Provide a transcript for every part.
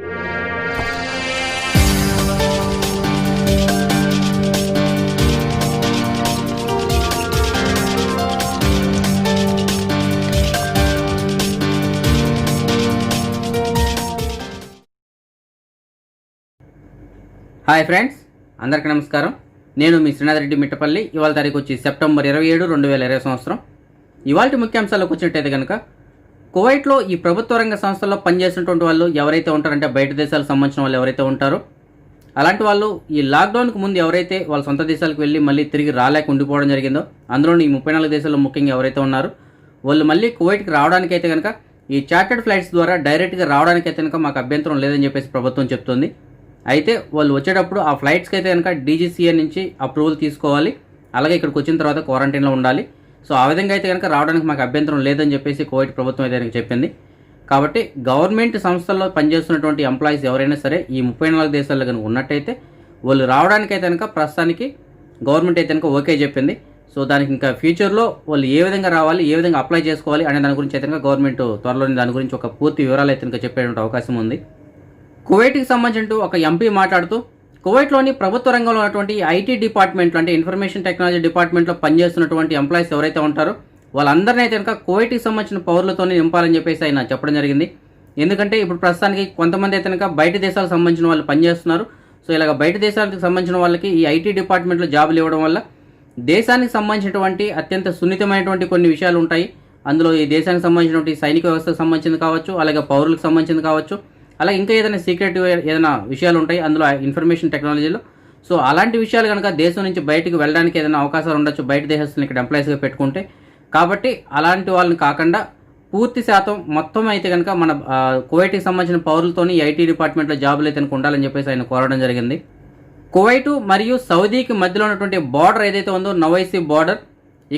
Hi friends, అందరికీ నమస్కారం. నేను మీ శ్రీనాథ్ రెడ్డి మిట్టపల్లి. ఇవాళ తారీఖు వచ్చి సెప్టెంబర్ 27, 2020 సంవత్సరం. ఇవాళ ముఖ్యాంశాలకు వచ్చినట్టయితే కనుక, కువైట్లో ఈ ప్రభుత్వ రంగ సంస్థల్లో పనిచేసినటువంటి వాళ్ళు ఎవరైతే ఉంటారంటే బయట దేశాలకు సంబంధించిన వాళ్ళు ఎవరైతే ఉంటారో అలాంటి వాళ్ళు ఈ లాక్డౌన్కు ముందు ఎవరైతే వాళ్ళ సొంత దేశాలకు వెళ్ళి మళ్ళీ తిరిగి రాలేక ఉండిపోవడం జరిగిందో, అందులో ఈ 34 దేశాల్లో ముఖ్యంగా ఎవరైతే ఉన్నారో వాళ్ళు మళ్ళీ కువైట్కి రావడానికైతే కనుక ఈ చార్టర్డ్ ఫ్లైట్స్ ద్వారా డైరెక్ట్గా రావడానికైతే కనుక మాకు అభ్యంతరం లేదని చెప్పేసి ప్రభుత్వం చెప్తుంది. అయితే వాళ్ళు వచ్చేటప్పుడు ఆ ఫ్లైట్స్కి అయితే కనుక డీజీసీఏ నుంచి అప్రూవల్ తీసుకోవాలి, అలాగే ఇక్కడికి వచ్చిన తర్వాత క్వారంటైన్లో ఉండాలి. సో ఆ విధంగా అయితే కనుక రావడానికి మాకు అభ్యంతరం లేదని చెప్పేసి కువైట్ ప్రభుత్వం అయితే కనుక చెప్పింది. కాబట్టి గవర్నమెంట్ సంస్థల్లో పనిచేస్తున్నటువంటి ఎంప్లాయీస్ ఎవరైనా సరే ఈ 34 దేశాల్లో కనుక ఉన్నట్టయితే వాళ్ళు రావడానికైతే కనుక ప్రస్తుతానికి గవర్నమెంట్ అయితే కనుక ఓకే చెప్పింది. సో దానికి ఇంకా ఫ్యూచర్లో వాళ్ళు ఏ విధంగా రావాలి, ఏ విధంగా అప్లై చేసుకోవాలి అనే దాని గురించి అయితే కనుక గవర్నమెంట్ త్వరలోనే దాని గురించి ఒక పూర్తి వివరాలు అయితే కనుక చెప్పేటువంటి అవకాశం ఉంది. కువైట్కి సంబంధించి ఒక ఎంపీ మాట్లాడుతూ, కువైట్లోని ప్రభుత్వ రంగంలో ఉన్నటువంటి ఐటీ డిపార్ట్మెంట్లో అంటే ఇన్ఫర్మేషన్ టెక్నాలజీ డిపార్ట్మెంట్లో పనిచేస్తున్నటువంటి ఎంప్లాయీస్ ఎవరైతే ఉంటారో వాళ్ళందరినీ అయితే కనుక కువైట్కి సంబంధించిన పౌరులతోనే నింపాలని చెప్పేసి ఆయన చెప్పడం జరిగింది. ఎందుకంటే ఇప్పుడు ప్రస్తుతానికి కొంతమంది అయితే కనుక బయట దేశాలకు సంబంధించిన వాళ్ళు పనిచేస్తున్నారు. సో ఇలాగ బయట దేశాలకు సంబంధించిన వాళ్ళకి ఈ ఐటీ డిపార్ట్మెంట్లో జాబులు ఇవ్వడం వల్ల దేశానికి సంబంధించినటువంటి అత్యంత సున్నితమైనటువంటి కొన్ని విషయాలు ఉంటాయి. అందులో ఈ దేశానికి సంబంధించినటువంటి సైనిక వ్యవస్థకు సంబంధించింది కావచ్చు, అలాగే పౌరులకు సంబంధించింది కావచ్చు, అలాగే ఇంకా ఏదైనా సీక్రెట్ ఏదైనా విషయాలు ఉంటాయి అందులో ఇన్ఫర్మేషన్ టెక్నాలజీలో. సో అలాంటి విషయాలు కనుక దేశం నుంచి బయటకు వెళ్ళడానికి ఏదైనా అవకాశాలు ఉండొచ్చు బయట దేశస్తులను ఇక్కడ ఎంప్లాయీస్గా పెట్టుకుంటే. కాబట్టి అలాంటి వాళ్ళని కాకుండా పూర్తి శాతం మొత్తం అయితే కనుక మన కువైట్కి సంబంధించిన పౌరులతోని ఐటీ డిపార్ట్మెంట్లో జాబులు అయితే కనుక ఉండాలని చెప్పేసి ఆయన కోరడం జరిగింది. కువైట్ మరియు సౌదీకి మధ్యలో ఉన్నటువంటి బార్డర్ ఏదైతే ఉందో నవైసీ బార్డర్,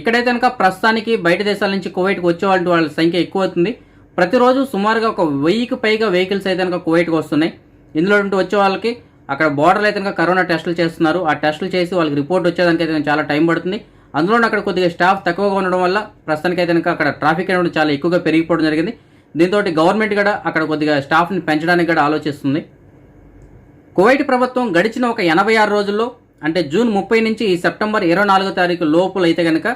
ఇక్కడైతే కనుక ప్రస్తుతానికి బయట దేశాల నుంచి కువైట్కి వచ్చే వాళ్ళ సంఖ్య ఎక్కువ అవుతుంది. ప్రతిరోజు సుమారుగా 1000కి పైగా వెహికల్స్ అయితే కనుక కువైట్కి వస్తున్నాయి. ఇందులో వచ్చే వాళ్ళకి అక్కడ బార్డర్లో అయితే కనుక కరోనా టెస్టులు చేస్తున్నారు. ఆ టెస్టులు చేసి వాళ్ళకి రిపోర్ట్ వచ్చేదానికి అయితే చాలా టైం పడుతుంది. అందులో అక్కడ కొద్దిగా స్టాఫ్ తక్కువగా ఉండడం వల్ల ప్రస్తుతానికి అయితే కనుక అక్కడ ట్రాఫిక్ అనేది చాలా ఎక్కువగా పెరిగిపోవడం జరిగింది. దీంతో గవర్నమెంట్ కూడా అక్కడ కొద్దిగా స్టాఫ్ని పెంచడానికి కూడా ఆలోచిస్తుంది. కువైట్ ప్రభుత్వం గడిచిన ఒక 86 రోజుల్లో అంటే జూన్ 30 నుంచి ఈ సెప్టెంబర్ 24 తారీఖు లోపల అయితే కనుక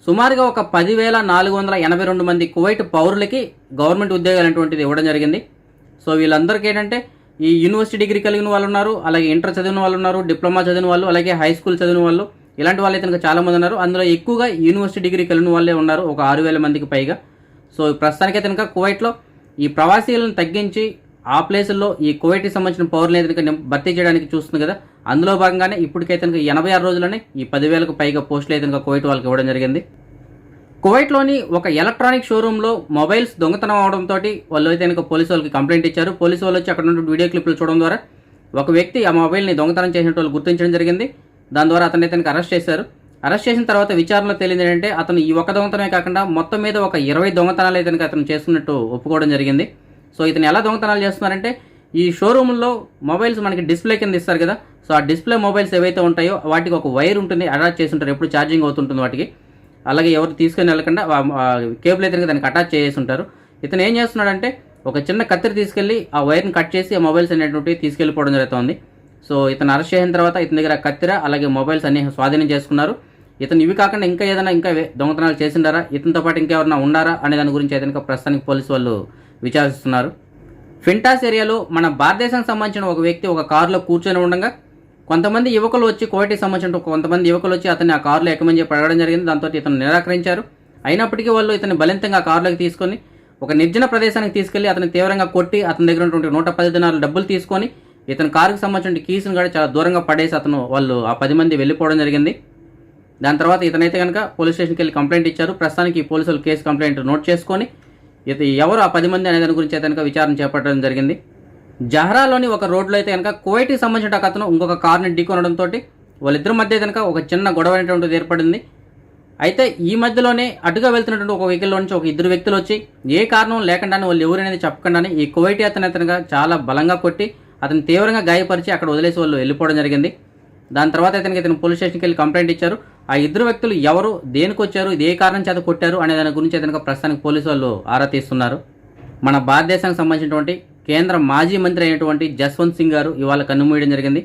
సుమారుగా ఒక 10,482 మంది కువైట్ పౌరులకి గవర్నమెంట్ ఉద్యోగాలు అటువంటిది ఇవ్వడం జరిగింది. సో వీళ్ళందరికీ ఏంటంటే ఈ యూనివర్సిటీ డిగ్రీ కలిగిన వాళ్ళు ఉన్నారు, అలాగే ఇంటర్ చదివిన వాళ్ళు ఉన్నారు, డిప్లొమా చదివిన వాళ్ళు, అలాగే హై స్కూల్ చదివిన వాళ్ళు, ఇలాంటి వాళ్ళు అయితే కనుక చాలామంది ఉన్నారు. అందులో ఎక్కువగా యూనివర్సిటీ డిగ్రీ కలిగిన వాళ్ళే ఉన్నారు, ఒక 6,000 మందికి పైగా. సో ప్రస్తుతానికైతే కనుక కువైట్లో ఈ ప్రవాసీలను తగ్గించి ఆ ప్లేసుల్లో ఈ కువైట్కి సంబంధించిన పౌరులు అయితే కనుక భర్తీ చేయడానికి చూస్తుంది కదా. అందులో భాగంగానే ఇప్పటికైతే కనుక 86 రోజుల్లోనే ఈ 10,000కు పైగా పోస్టులు అయితే కనుక కువైట్ వాళ్ళకి ఇవ్వడం జరిగింది. కువైట్లోని ఒక ఎలక్ట్రానిక్ షోరూంలో మొబైల్స్ దొంగతనం అవడంతో వాళ్ళు అయితే కనుక పోలీసు వాళ్ళకి కంప్లైంట్ ఇచ్చారు. పోలీసు వాళ్ళు వచ్చి అక్కడ నుండి వీడియో క్లిప్లు చూడడం ద్వారా ఒక వ్యక్తి ఆ మొబైల్ని దొంగతనం చేసినట్టు వాళ్ళు గుర్తించడం జరిగింది. దాని ద్వారా అతన్ని అయితే అరెస్ట్ చేశారు. అరెస్ట్ చేసిన తర్వాత విచారణలో తేలింది ఏంటంటే అతను ఈ ఒక దొంగతనమే కాకుండా మొత్తం మీద ఒక 20 దొంగతనాలు అయితే కనుక అతను చేస్తున్నట్టు ఒప్పుకోవడం జరిగింది. సో ఇతను ఎలా దొంగతనాలు చేస్తున్నారంటే ఈ షోరూంలో మొబైల్స్ మనకి డిస్ప్లే కింద ఇస్తారు కదా. సో ఆ డిస్ప్లే మొబైల్స్ ఏవైతే ఉంటాయో వాటికి ఒక వైర్ ఉంటుంది, అటాచ్ చేసి ఉంటారు, ఎప్పుడు ఛార్జింగ్ అవుతుంటుంది వాటికి. అలాగే ఎవరు తీసుకొని వెళ్ళకుండా కేబుల్ అయితే దానికి అటాచ్ చేసి ఉంటారు. ఇతను ఏం చేస్తున్నాడంటే ఒక చిన్న కత్తిరి తీసుకెళ్ళి ఆ వైర్ని కట్ చేసి ఆ మొబైల్స్ అనేటువంటివి తీసుకెళ్ళిపోవడం జరుగుతుంది. సో ఇతను అరెస్ట్ చేసిన తర్వాత ఇతని దగ్గర కత్తిర అలాగే మొబైల్స్ అన్ని స్వాధీనం చేసుకున్నారు. ఇతను ఇవి కాకుండా ఇంకా దొంగతనాలు చేసిండారా, ఇతనితో పాటు ఇంకెవరన్నా ఉండారా అనే దాని గురించి అయితే ప్రస్తుతానికి పోలీసు వాళ్ళు విచారిస్తున్నారు. ఫింటాస్ ఏరియాలో మన భారతదేశానికి సంబంధించిన ఒక వ్యక్తి ఒక కారులో కూర్చొని ఉండగా కొంతమంది యువకులు వచ్చి కువైట్కి సంబంధించిన కొంతమంది యువకులు వచ్చి అతన్ని ఆ కారులో ఎక్కమని చెప్పి అడగడం జరిగింది. దాంతో ఇతను నిరాకరించారు. అయినప్పటికీ వాళ్ళు ఇతన్ని బలవంతంగా ఆ కారులోకి తీసుకొని ఒక నిర్జన ప్రదేశానికి తీసుకెళ్లి అతన్ని తీవ్రంగా కొట్టి అతని దగ్గర ఉన్నటువంటి 110 దినాలు డబ్బులు తీసుకొని ఇతని కారుకి సంబంధించిన కీస్ను కూడా చాలా దూరంగా పడేసి వాళ్ళు ఆ 10 మంది వెళ్ళిపోవడం జరిగింది. దాని తర్వాత ఇతనైతే కనుక పోలీస్ స్టేషన్కి వెళ్ళి కంప్లైంట్ ఇచ్చారు. ప్రస్తుతానికి పోలీసులు కేసు కంప్లైంట్ నోట్ చేసుకొని ఎవరు ఆ 10 మంది అనే దాని గురించి అయితే కనుక విచారణ చేపట్టడం జరిగింది. జహరాలోని ఒక రోడ్లో అయితే కనుక కువైట్కి సంబంధించిన అతను ఇంకొక కార్ని ఢీకొనడంతో వాళ్ళిద్దరి మధ్య కనుక ఒక చిన్న గొడవ అనేటువంటిది ఏర్పడింది. అయితే ఈ మధ్యలోనే అటుగా వెళ్తున్నటువంటి ఒక వెహికల్లో నుంచి ఒక 2 వ్యక్తులు వచ్చి ఏ కారణం లేకుండానే వాళ్ళు ఎవరనేది చెప్పకుండానే ఈ కువైటీ అతనుగా చాలా బలంగా కొట్టి అతను తీవ్రంగా గాయపరిచి అక్కడ వదిలేసి వాళ్ళు వెళ్ళిపోవడం జరిగింది. దాని తర్వాత ఇతను పోలీస్ స్టేషన్కి వెళ్ళి కంప్లైంట్ ఇచ్చారు. ఆ 2 వ్యక్తులు ఎవరు, దేనికి వచ్చారు, ఇది ఏ కారణం చేత కొట్టారు అనే దాని గురించి ప్రస్తుతానికి పోలీసు వాళ్ళు ఆరా తీస్తున్నారు. మన భారతదేశానికి సంబంధించినటువంటి కేంద్ర మాజీ మంత్రి అయినటువంటి జస్వంత్ సింగ్ గారు ఇవాళ కన్నుమూయడం జరిగింది.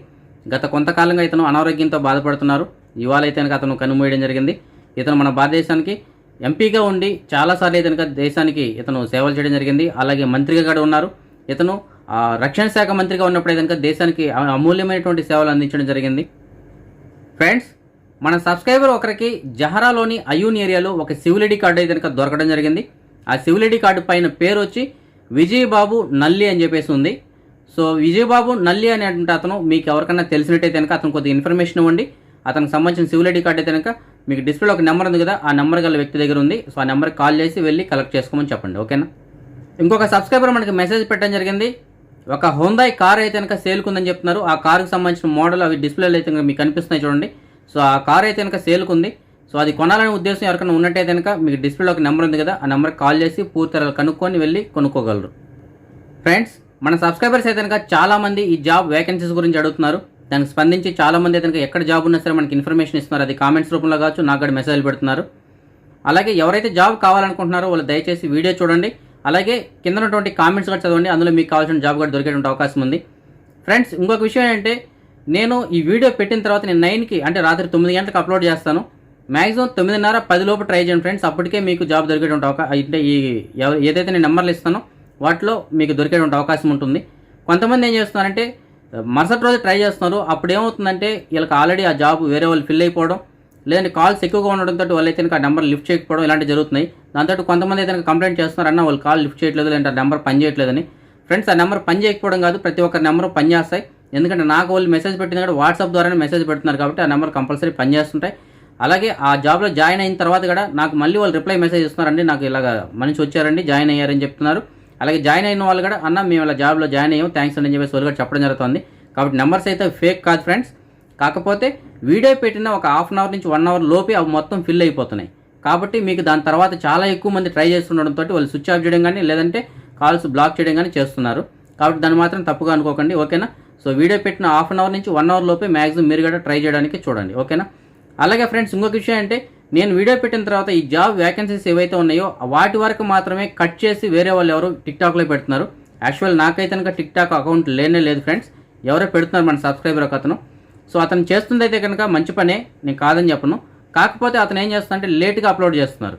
గత కొంతకాలంగా ఇతను అనారోగ్యంతో బాధపడుతున్నారు. ఇవాళ అయితే కనుక అతను కన్నుమూయడం జరిగింది. ఇతను మన భారతదేశానికి ఎంపీగా ఉండి చాలాసార్లు అయితే కనుక దేశానికి ఇతను సేవలు చేయడం జరిగింది. అలాగే మంత్రిగా కూడా ఉన్నారు. ఇతను రక్షణ శాఖ మంత్రిగా ఉన్నప్పుడు అయితే కనుక దేశానికి అమూల్యమైనటువంటి సేవలు అందించడం జరిగింది. ఫ్రెండ్స్, మన సబ్స్క్రైబర్ ఒకరికి జహరాలోని అయూన్ ఏరియాలో ఒక సివిల్ ఐడి కార్డు అయితే కనుక దొరకడం జరిగింది. ఆ సివిల్ ఐడి కార్డు పైన పేరు వచ్చి విజయబాబు నల్లి అని చెప్పేసి ఉంది. సో విజయబాబు నల్లి అనేటువంటి అతను మీకు ఎవరికైనా తెలిసినట్టయితే కనుక అతను కొద్దిగా ఇన్ఫర్మేషన్ ఇవ్వండి. అతనికి సంబంధించిన సివిల్ ఐడి కార్డు అయితే కనుక మీకు డిస్ప్లేలో ఒక నెంబర్ ఉంది కదా, ఆ నెంబర్ గల వ్యక్తి దగ్గర ఉంది. సో ఆ నెంబర్కి కాల్ చేసి వెళ్ళి కలెక్ట్ చేసుకోమని చెప్పండి, ఓకేనా. ఇంకొక సబ్స్క్రైబర్ మనకి మెసేజ్ పెట్టడం జరిగింది. ఒక హోండాయ్ కార్ అయితే కనుక సేల్కుందని చెప్తున్నారు. ఆ కారుకి సంబంధించిన మోడల్ అవి డిస్ప్లేలో అయితే కనుక మీకు కనిపిస్తున్నాయి చూడండి. సో ఆ కార్ అయితే కనుక సేల్కుంది. సో అది కొనాలనే ఉద్దేశం ఎవరికైనా ఉన్నట్టయితే కనుక మీకు డిస్ప్లేలో ఒక నెంబర్ ఉంది కదా, ఆ నెంబర్కి కాల్ చేసి పూర్తి కనుక్కొని వెళ్ళి కొనుక్కోగలరు. ఫ్రెండ్స్, మన సబ్స్క్రైబర్స్ అయితే కనుక చాలామంది ఈ జాబ్ వేకెన్సీస్ గురించి అడుగుతున్నారు. దానికి స్పందించి చాలామంది అయితే కనుక ఎక్కడ జాబ్ ఉన్నా సరే మనకి ఇన్ఫర్మేషన్ ఇస్తున్నారు. అది కామెంట్స్ రూపంలో కావచ్చు, నాకు కూడా మెసేజ్లు పెడుతున్నారు. అలాగే ఎవరైతే జాబ్ కావాలనుకుంటున్నారో వాళ్ళు దయచేసి వీడియో చూడండి. అలాగే కింద ఉన్నటువంటి కామెంట్స్ కూడా చదవండి. అందులో మీకు కావాల్సిన జాబ్ కూడా దొరికేటువంటి అవకాశం ఉంది. ఫ్రెండ్స్, ఇంకొక విషయం ఏంటంటే నేను ఈ వీడియో పెట్టిన తర్వాత నేను 9కి అంటే రాత్రి 9 గంటలకు అప్లోడ్ చేస్తాను. మ్యాక్సిమం 9:30, 10 లోపు ట్రై చేయండి ఫ్రెండ్స్. అప్పటికే మీకు జాబ్ దొరికేటువంటి అవకాశం అంటే ఏదైతే నేను నెంబర్లు ఇస్తానో వాటిలో మీకు దొరికేటువంటి అవకాశం ఉంటుంది. కొంతమంది ఏం చేస్తున్నారంటే మరుసటి రోజు ట్రై చేస్తున్నారు. అప్పుడు ఏమవుతుందంటే వీళ్ళకి ఆల్రెడీ ఆ జాబ్ వేరే వాళ్ళు ఫిల్ అయిపోవడం, లేదంటే కాల్స్ ఎక్కువగా ఉండడంతో వాళ్ళైతే ఆ నెంబర్ లిఫ్ట్ చేయకపోవడం ఇలాంటివి జరుగుతున్నాయి. దాంతో కొంతమంది అయితే కంప్లైంట్ చేస్తున్నారు, అన్న వాళ్ళు కాల్ లిఫ్ట్ చేయట్లేదు, లేదంటే ఆ నెంబర్ పని చేయట్లేదని. ఫ్రెండ్స్, ఆ నెంబర్ పని చేయకపోవడం కాదు, ప్రతి ఒక్కరి నెంబర్ పని చేస్తాయి. ఎందుకంటే నాకు వాళ్ళు మెసేజ్ పెట్టింది కూడా వాట్సాప్ ద్వారానే మెసేజ్ పెడుతున్నారు కాబట్టి ఆ నెంబర్ కంపల్సరీ పని చేస్తుంటాయి. అలాగే ఆ జాబ్లో జాయిన్ అయిన తర్వాత కూడా నాకు మళ్ళీ వాళ్ళు రిప్లై మెసేజ్ ఇస్తున్నారండి, నాకు ఇలాగ మనిషి వచ్చారండి, జాయిన్ అయ్యారని చెప్తున్నారు. అలాగే జాయిన్ అయిన వాళ్ళు కూడా అన్న మేము ఇలా జాబ్లో జాయిన్ అయ్యాము, థ్యాంక్స్ అని చెప్పేసి వాళ్ళు కూడా చెప్పడం జరుగుతుంది. కాబట్టి నెంబర్స్ అయితే ఫేక్ కాదు ఫ్రెండ్స్. కాకపోతే వీడియో పెట్టిన ఒక హాఫ్ అన్ అవర్ నుంచి 1 అవర్ లోపే అవి మొత్తం ఫిల్ అయిపోతున్నాయి. కాబట్టి మీకు దాని తర్వాత చాలా ఎక్కువ మంది ట్రై చేస్తుండడంతో వాళ్ళు స్విచ్ ఆఫ్ చేయడం కానీ లేదంటే కాల్స్ బ్లాక్ చేయడం కానీ చేస్తున్నారు. కాబట్టి దాన్ని మాత్రం తప్పుగా అనుకోకండి, ఓకేనా. సో వీడియో పెట్టిన హాఫ్ అన్ అవర్ నుంచి 1 అవర్ లోపే మ్యాక్సిమం మీరు కూడా ట్రై చేయడానికి చూడండి, ఓకేనా. అలాగే ఫ్రెండ్స్, ఇంకొక విషయం అంటే నేను వీడియో పెట్టిన తర్వాత ఈ జాబ్ వేకెన్సీస్ ఏవైతే ఉన్నాయో వాటి వరకు మాత్రమే కట్ చేసి వేరే వాళ్ళు ఎవరు టిక్టాక్లో పెడుతున్నారు. యాక్చువల్ నాకైతే కనుక టిక్టాక్ అకౌంట్ లేనే లేదు ఫ్రెండ్స్, ఎవరో పెడుతున్నారు మన సబ్స్క్రైబర్ ఒక అతను. సో అతను చేస్తుందైతే కనుక మంచి పనే, నేను కాదని చెప్పను. కాకపోతే అతను ఏం చేస్తుందంటే లేట్గా అప్లోడ్ చేస్తున్నారు,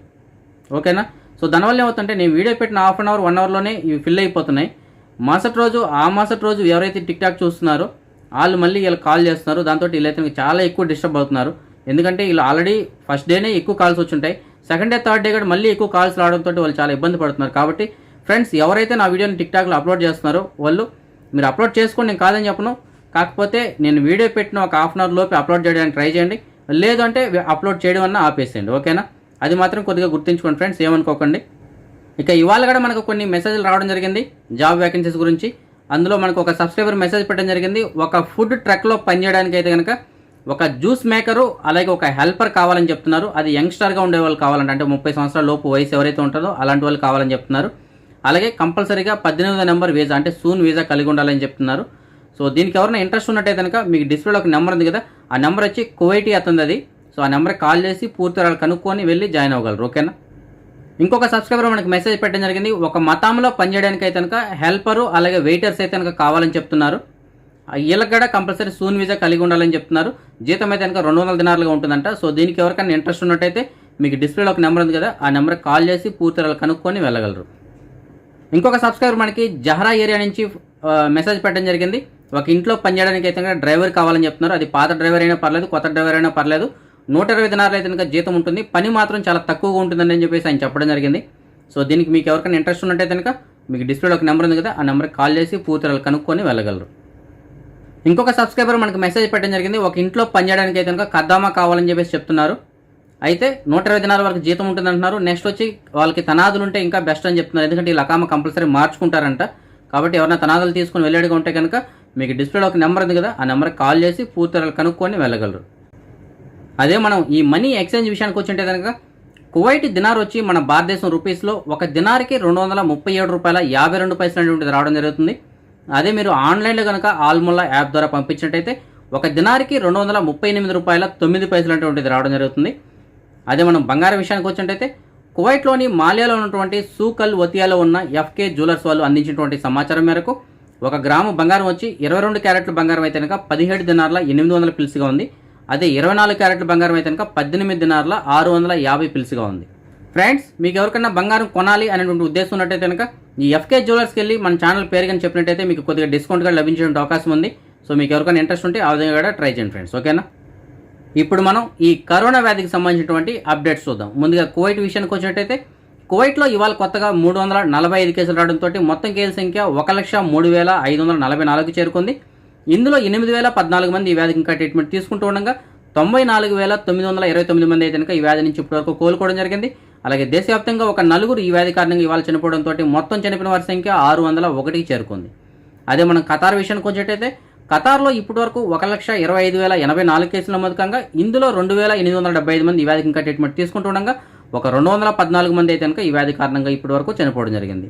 ఓకేనా. సో దానివల్ల ఏమవుతుందంటే నేను వీడియో పెట్టిన హాఫ్ అన్ అవర్ 1 అవర్లోనే ఇవి ఫిల్ అయిపోతున్నాయి. మరుసటి రోజు ఎవరైతే టిక్టాక్ చూస్తున్నారో వాళ్ళు మళ్ళీ వీళ్ళు కాల్ చేస్తున్నారు. దాంతో వీళ్ళైతే చాలా ఎక్కువ డిస్టర్బ్ అవుతున్నారు. ఎందుకంటే వీళ్ళు ఆల్రెడీ ఫస్ట్ డేనే ఎక్కువ కాల్స్ వచ్చుంటాయి, సెకండ్ డే థర్డ్ డే కూడా మళ్ళీ ఎక్కువ కాల్స్ రావడంతో వాళ్ళు చాలా ఇబ్బంది పడుతున్నారు. కాబట్టి ఫ్రెండ్స్, ఎవరైతే నా వీడియోని టిక్టాక్లో అప్లోడ్ చేస్తున్నారో వాళ్ళు మీరు అప్లోడ్ చేసుకోండి, నేను కాదని చెప్పను. కాకపోతే నేను వీడియో పెట్టిన ఒక హాఫ్ అన్ అవర్ లోపు అప్లోడ్ చేయడానికి ట్రై చేయండి, లేదు అంటే అప్లోడ్ చేయడం అన్న ఆపేసేయండి, ఓకేనా. అది మాత్రం కొద్దిగా గుర్తుంచుకోండి ఫ్రెండ్స్, ఏమనుకోకండి. ఇక ఇవాళ కూడా మనకు కొన్ని మెసేజ్లు రావడం జరిగింది జాబ్ వేకెన్సీస్ గురించి. అందులో మనకు ఒక సబ్స్క్రైబర్ మెసేజ్ పెట్టడం జరిగింది. ఒక ఫుడ్ ట్రక్లో పనిచేయడానికి అయితే కనుక ఒక జ్యూస్ మేకరు అలాగే ఒక హెల్పర్ కావాలని చెప్తున్నారు. అది యంగ్స్టర్గా ఉండే వాళ్ళు కావాలంటే, అంటే 30 సంవత్సరాల లోపు వయసు ఎవరైతే ఉంటుందో అలాంటి వాళ్ళు కావాలని చెప్తున్నారు. అలాగే కంపల్సరీగా 18వ నెంబర్ వీసా అంటే సూన్ వీసా కలిగి ఉండాలని చెప్తున్నారు. సో దీనికి ఎవరైనా ఇంట్రెస్ట్ ఉన్నట్టయితే కనుక మీకు డిస్ప్లేలో ఒక నెంబర్ ఉంది కదా, ఆ నెంబర్ వచ్చి కువైటీ అతనిది అది. సో ఆ నెంబర్కి కాల్ చేసి పూర్తి వాళ్ళు కనుక్కొని వెళ్ళి జాయిన్ అవ్వగలరు, ఓకేనా. ఇంకొక సబ్స్క్రైబర్ మనకి మెసేజ్ పెట్టడం జరిగింది. ఒక మతాంలో పనిచేయడానికి అయితే కనుక హెల్పరు అలాగే వెయిటర్స్ అయితే కనుక కావాలని చెప్తున్నారు. వీళ్ళకి కూడా కంపల్సరీ సూన్ వీసా కలిగి ఉండాలని చెప్తున్నారు. జీతం అయితే కనుక 200 దినాలుగా ఉంటుందంట. సో దీనికి ఎవరికైనా ఇంట్రెస్ట్ ఉన్నట్టయితే మీకు డిస్ప్లేలో ఒక నెంబర్ ఉంది కదా, ఆ నెంబర్కి కాల్ చేసి పూర్తి వాళ్ళు కనుక్కొని వెళ్ళగలరు. ఇంకొక సబ్స్క్రైబర్ మనకి జహరా ఏరియా నుంచి మెసేజ్ పెట్టడం జరిగింది. ఒక ఇంట్లో పనిచేయడానికి అయితే కనుక డ్రైవర్ కావాలని చెప్తున్నారు. అది పాత డ్రైవర్ అయినా పర్లేదు, కొత్త డ్రైవర్ అయినా పర్లేదు. 120 దినాలు అయితే కనుక జీతం ఉంటుంది, పని మాత్రం చాలా తక్కువగా ఉంటుందని చెప్పేసి ఆయన చెప్పడం జరిగింది. సో దీనికి మీకు ఎవరికైనా ఇంట్రెస్ట్ ఉన్నట్టయితే కనుక మీకు డిస్ప్లేలో ఒక నెంబర్ ఉంది కదా, ఆ నెంబర్కి కాల్ చేసి పూర్తి వాళ్ళు కనుక్కొని వెళ్ళగలరు. ఇంకొక సబ్స్క్రైబర్ మనకు మెసేజ్ పెట్టడం జరిగింది. ఒక ఇంట్లో పనిచేయడానికి అయితే కనుక ఖద్దామా కావాలని చెప్పేసి చెప్తున్నారు. అయితే 120 దినాల వరకు జీతం ఉంటుంది అంటున్నారు. నెక్స్ట్ వచ్చి వాళ్ళకి తనాదులు ఉంటే ఇంకా బెస్ట్ అని చెప్తున్నారు. ఎందుకంటే వీళ్ళు అకామా కంపల్సరీ మార్చుకుంటారంట. కాబట్టి ఎవరైనా తనాదులు తీసుకుని వెళ్ళేడుగా ఉంటే కనుక మీకు డిస్ప్లేలో ఒక నెంబర్ ఉంది కదా, ఆ నెంబర్కి కాల్ చేసి పూర్తి వాళ్ళు కనుక్కొని వెళ్ళగలరు. అదే మనం ఈ మనీ ఎక్స్చేంజ్ విషయానికి వచ్చింటే కనుక కువైట్ దినార్ వచ్చి మన భారతదేశం రూపీస్లో ఒక దినార్కి 237 రూపాయల 52 పైసలు అనేటువంటిది రావడం జరుగుతుంది. అదే మీరు ఆన్లైన్లో కనుక ఆల్ముల్లా యాప్ ద్వారా పంపించినట్టయితే ఒక దినార్కి 238 రూపాయల 9 పైసలు అనేటువంటిది రావడం జరుగుతుంది. అదే మనం బంగారం విషయానికి వచ్చినట్టయితే కువైట్లోని మాలియాలో ఉన్నటువంటి సూకల్ వతియాలో ఉన్న ఎఫ్కే జ్యువెలర్స్ వాళ్ళు అందించినటువంటి సమాచారం మేరకు 1 గ్రాము బంగారం వచ్చి 22 క్యారెట్ల బంగారం అయితే కనుక 17 దినార్ల 800 పిల్స్గా ఉంది. అదే 24 క్యారెట్ల బంగారం అయితే కనుక 18 దినార్ల 650 పిల్స్గా ఉంది. ఫ్రెండ్స్, మీకు ఎవరికైనా బంగారం కొనాలి అనేటువంటి ఉద్దేశం ఉన్నట్టయితే కనుక ఈ ఎఫ్కే జ్యువెలర్స్కి వెళ్ళి మన ఛానల్ పేరు కానీ చెప్పినట్టయితే మీకు కొద్దిగా డిస్కౌంట్ కూడా లభించే అవకాశం ఉంది. సో మీకు ఎవరికైనా ఇంట్రెస్ట్ ఉంటే ఆ విధంగా కూడా ట్రై చేయండి ఫ్రెండ్స్, ఓకేనా. ఇప్పుడు మనం ఈ కరోనా వ్యాధికి సంబంధించినటువంటి అప్డేట్స్ చూద్దాం. ముందుగా కువైట్ విషయానికి వచ్చినట్టయితే కువైట్లో ఇవాళ కొత్తగా 345 కేసులు రావడంతో మొత్తం కేసుల సంఖ్య 1,03,544 చేరుకుంది. ఇందులో 8,014 మంది ఈ వ్యాధికి ఇంకా ట్రీట్మెంట్ తీసుకుంటూ ఉండగా 94,929 మంది అయితే కనుక ఈ వ్యాధి నుంచి ఇప్పటివరకు కోలుకోవడం జరిగింది. అలాగే దేశవ్యాప్తంగా ఒక 4 ఈ వ్యాధి కారణంగా ఇవాళ చనిపోవడంతో మొత్తం చనిపోయిన వారి సంఖ్య 601కి చేరుకుంది. అదే మనం ఖతార్ విషయానికి వచ్చేటైతే ఖతార్లో ఇప్పటివరకు 1,25,084 కేసులు నమోదు కాగా ఇందులో 2,875 మంది ఈ వ్యాధికి ఇంకా ట్రీట్మెంట్ తీసుకుంటుండగా ఒక 214 మంది అయితే కనుక ఈ వ్యాధి కారణంగా ఇప్పటివరకు చనిపోవడం జరిగింది.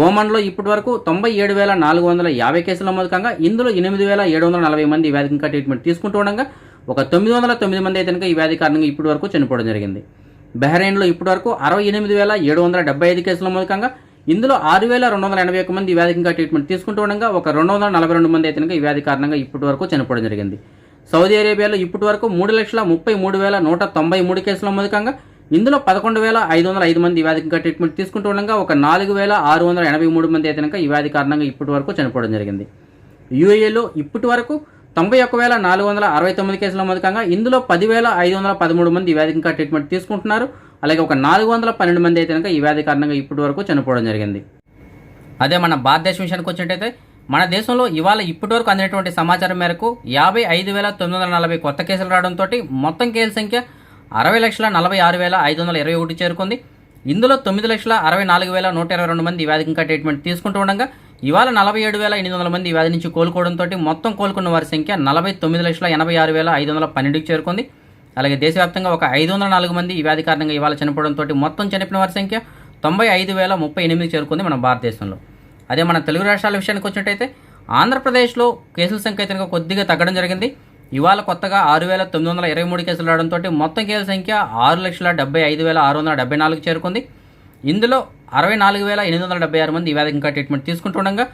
ఓమన్లో ఇప్పటివరకు 97,450 కేసులు నమోదు కాగా ఇందులో 8,740 మంది ఈ వ్యాధికి ఇంకా ట్రీట్మెంట్ తీసుకుంటూ ఉండగా ఒక 909 మంది అయితే కనుక ఈ వ్యాధి కారణంగా ఇప్పటివరకు చనిపోవడం జరిగింది. బహ్రెయిన్లో ఇప్పటివరకు 68,775 కేసులు నమోదు కాగా ఇందులో 6,281 మంది ఈ వ్యాధికి ఇంకా ట్రీట్మెంట్ తీసుకుంటూ ఉండగా ఒక 242 మంది అయితే కనుక ఈ వ్యాధి కారణంగా ఇప్పటివరకు చనిపోవడం జరిగింది. సౌదీ అరేబియాలో ఇప్పటివరకు 3,33,193 కేసులు నమోదు కాగా ఇందులో 11,505 మంది ఈ వ్యాధికి ఇంకా ట్రీట్మెంట్ తీసుకుంటూ ఉండగా ఒక 4,683 మంది అయితే కనుక ఈ వ్యాధి కారణంగా ఇప్పటివరకు చనిపోవడం జరిగింది. యూఏఈలో ఇప్పటివరకు 91,469 కేసులు నమోదు కాగా ఇందులో 10,513 మంది ఈ వ్యాధికి ఇంకా ట్రీట్మెంట్ తీసుకుంటున్నారు. అలాగే ఒక 412 మంది అయితే కనుక ఈ వ్యాధి కారణంగా ఇప్పటివరకు చనిపోవడం జరిగింది. అదే మన భారతదేశం విషయానికి వచ్చినట్టయితే మన దేశంలో ఇవాళ ఇప్పటివరకు అందినటువంటి సమాచారం మేరకు 55,940 కొత్త కేసులు రావడంతో మొత్తం కేసుల సంఖ్య 60,46,521 చేరుకుంది. ఇందులో 9,64,122 మంది ఈ వ్యాధికి ఇంకా ట్రీట్మెంట్ తీసుకుంటూ ఉండగా ఇవాళ 47,800 మంది ఈ వ్యాధి నుంచి కోలుకోవడంతో మొత్తం కోలుకున్న వారి సంఖ్య 49,86,512కి చేరుకుంది. అలాగే దేశవ్యాప్తంగా ఒక 504 మంది ఈ వ్యాధి కారణంగా ఇవాళ చనిపోవడంతో మొత్తం చనిపోయిన వారి సంఖ్య 95,038 చేరుకుంది మన భారతదేశంలో. అదే మన తెలుగు రాష్ట్రాల విషయానికి వచ్చినట్టయితే ఆంధ్రప్రదేశ్లో కేసుల సంఖ్య అయితే కొద్దిగా తగ్గడం జరిగింది. ఇవాళ కొత్తగా 6,923 కేసులు రావడంతో మొత్తం కేసుల సంఖ్య 6,75,674 చేరుకుంది. ఇందులో 64,876 మంది ఈ వ్యాధికి ఇంకా ట్రీట్మెంట్ తీసుకుంటుండగా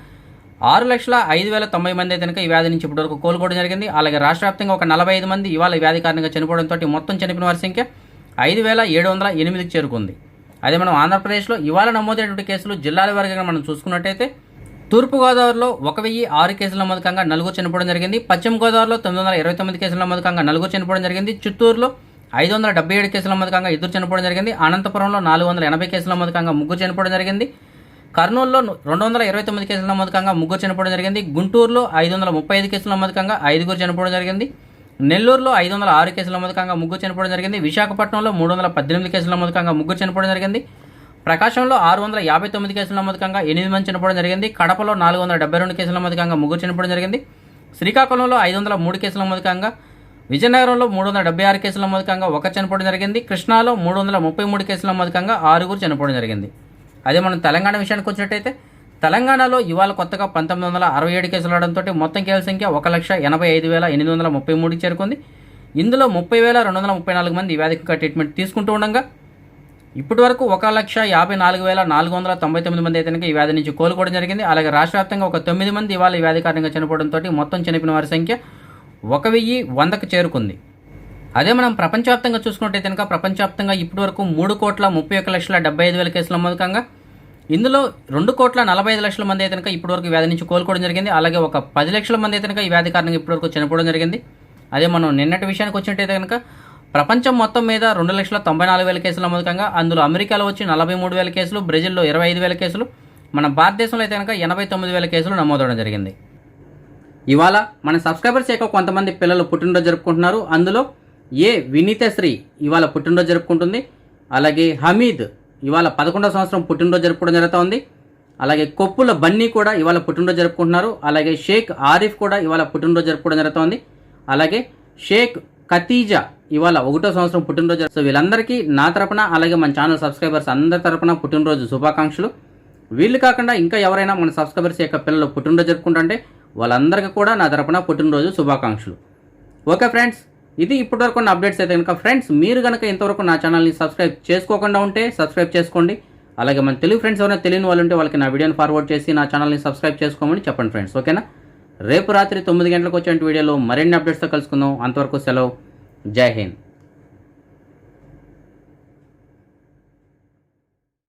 6,05,090 మంది అయితే కనుక ఈ వ్యాధి నుంచి ఇప్పటివరకు కోలుకోవడం జరిగింది. అలాగే రాష్ట్ర వ్యాప్తంగా ఒక 45 మంది ఇవాళ ఈ వ్యాధి కారణంగా చనిపోవడంతో మొత్తం చనిపోయిన వారి సంఖ్య 5,708కి చేరుకుంది. అదే మనం ఆంధ్రప్రదేశ్లో ఇవాళ నమోదైనటువంటి కేసులు జిల్లాల వారీగా మనం చూసుకున్నట్టయితే తూర్పుగోదావరిలో 1,006 కేసుల నమోదు కాగా 4 చనిపోవడం జరిగింది. పశ్చిమ గోదావరిలో 929 కేసుల నమోదు కాగా 4 చనిపోవడం జరిగింది. చిత్తూరులో 577 కేసుల నమోదు కాగా 2 చనిపోవడం జరిగింది. అనంతపురంలో 480 కేసుల నమోదు కాగా 3 చనిపోవడం జరిగింది. కర్నూలులో 229 కేసుల నమోదు కాగా 3 చనిపోవడం జరిగింది. గుంటూరులో 535 కేసుల నమోదు కాగా 5 చనిపోవడం జరిగింది. నెల్లూరులో 506 కేసుల నమోదు కాగా 3 చనిపోవడం జరిగింది. విశాఖపట్నంలో 318 కేసుల నమోదు కాగా 3 చనిపోవడం జరిగింది. ప్రకాశంలో 659 కేసుల నమోదు కాగా 8 మంది చనిపోవడం జరిగింది. కడపలో 472 కేసుల నమోదు కాగా 3 చనిపోవడం జరిగింది. శ్రీకాకుళంలో 503 కేసుల నమోదు కాగా, విజయనగరంలో 376 కేసుల నమోదు కాగా 1 చనిపోవడం జరిగింది. కృష్ణాలో 333 కేసుల నమోదు కాగా 6 చనిపోవడం జరిగింది. అదే మనం తెలంగాణ విషయానికి వచ్చినట్టయితే తెలంగాణలో ఇవాళ కొత్తగా 1,967 కేసులు రావడంతో మొత్తం కేసుల సంఖ్య 1,85,833 చేరుకుంది. ఇందులో 30,234 మంది ఈ వ్యాధికి ట్రీట్మెంట్ తీసుకుంటూ ఉండగా ఇప్పటి వరకు 1,54,499 మంది అయితే ఈ వ్యాధి నుంచి కోలుకోవడం జరిగింది. అలాగే రాష్ట్ర వ్యాప్తంగా ఒక 9 మంది ఇవాళ ఈ వ్యాధి కారణంగా చనిపోవడంతో మొత్తం చనిపోయిన వారి సంఖ్య 1,100కు చేరుకుంది. అదే మనం ప్రపంచవ్యాప్తంగా చూసుకున్నట్టయితే కనుక ప్రపంచవ్యాప్తంగా ఇప్పటి వరకు 3,31,75,000 కేసులు నమోదు కాగా ఇందులో 2,45,00,000 మంది అయితే కనుక ఇప్పటివరకు ఈ వ్యాధి నుంచి కోలుకోవడం జరిగింది. అలాగే ఒక 10 లక్షల మంది అయితే కనుక ఈ వ్యాధి కారణంగా ఇప్పటివరకు చనిపోవడం జరిగింది. అదే మనం నిన్నటి విషయానికి వచ్చినట్టయితే కనుక ప్రపంచం మొత్తం మీద 2,94,000 కేసులు నమోదు కాగా అందులో అమెరికాలో వచ్చి 43,000 కేసులు, బ్రెజిల్లో 25,000 కేసులు, మన భారతదేశంలో అయితే కనుక 89,000 కేసులు నమోదవడం జరిగింది. ఇవాళ మన సబ్స్క్రైబర్స్ యొక్క కొంతమంది పిల్లలు పుట్టినరోజు జరుపుకుంటున్నారు. అందులో వినీతశ్రీ ఇవాళ పుట్టినరోజు జరుపుకుంటుంది. అలాగే హమీద్ ఇవాళ 11వ సంవత్సరం పుట్టినరోజు జరుపుకోవడం జరుగుతుంది. అలాగే కొప్పుల బన్నీ కూడా ఇవాళ పుట్టినరోజు జరుపుకుంటున్నారు. అలాగే షేక్ ఆరిఫ్ కూడా ఇవాళ పుట్టినరోజు జరుపుకోవడం జరుగుతుంది. అలాగే షేక్ ఖతీజా ఇవాళ 1వ సంవత్సరం పుట్టినరోజు. సో వీళ్ళందరికీ నా తరపున అలాగే మన ఛానల్ సబ్స్క్రైబర్స్ అందరి తరపున పుట్టినరోజు శుభాకాంక్షలు. వీళ్ళు కాకుండా ఇంకా ఎవరైనా మన సబ్స్క్రైబర్స్ యొక్క పిల్లలు పుట్టినరోజు జరుపుకుంటుంటే వాళ్ళందరికీ కూడా నా తరపున పుట్టినరోజు శుభాకాంక్షలు. ఓకే ఫ్రెండ్స్, ఇది ఇప్పటివరకు ఉన్న అప్డేట్స్ అయితే కనుక ఫ్రెండ్స్, మీరు కనుక ఇంతవరకు నా ఛానల్ని సబ్స్క్రైబ్ చేసుకోకుండా ఉంటే సబ్స్క్రైబ్ చేసుకోండి. అలాగే మన తెలుగు ఫ్రెండ్స్ ఎవరైనా తెలియని వాళ్ళు ఉంటే వాళ్ళకి నా వీడియోని ఫార్వర్డ్ చేసి నా ఛానల్ని సబ్స్క్రైబ్ చేసుకోమని చెప్పండి ఫ్రెండ్స్. ఓకేనా? రేపు రాత్రి 9 గంటలకు వచ్చే వీడియోలో మరిన్ని అప్డేట్స్తో కలుసుకుందాం. అంతవరకు సెలవు. జై హింద్.